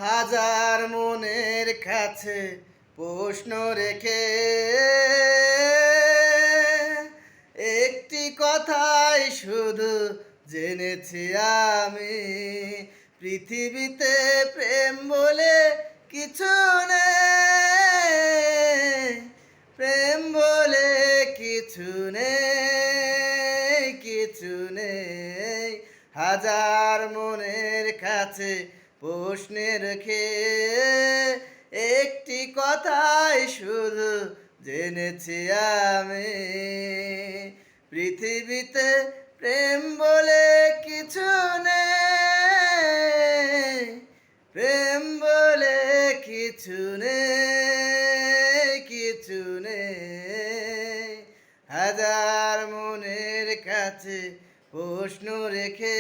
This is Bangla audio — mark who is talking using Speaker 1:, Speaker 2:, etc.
Speaker 1: হাজার মনের কাছে প্রশ্ন রেখে একটি কথাই শুধু জেনেছি আমি, পৃথিবীতে প্রেম বলে কিছু নেই, প্রেম বলে কিছু নেই, কিছু নেই। হাজার মনের কাছে প্রশ্ন রেখে একটি কথাই শুধু জেনেছি আমি, পৃথিবীতে প্রেম বলে কিছু নেই, প্রেম বলে কিছু নেই, কিছু নেই। হাজার মনের কাছে প্রশ্ন রেখে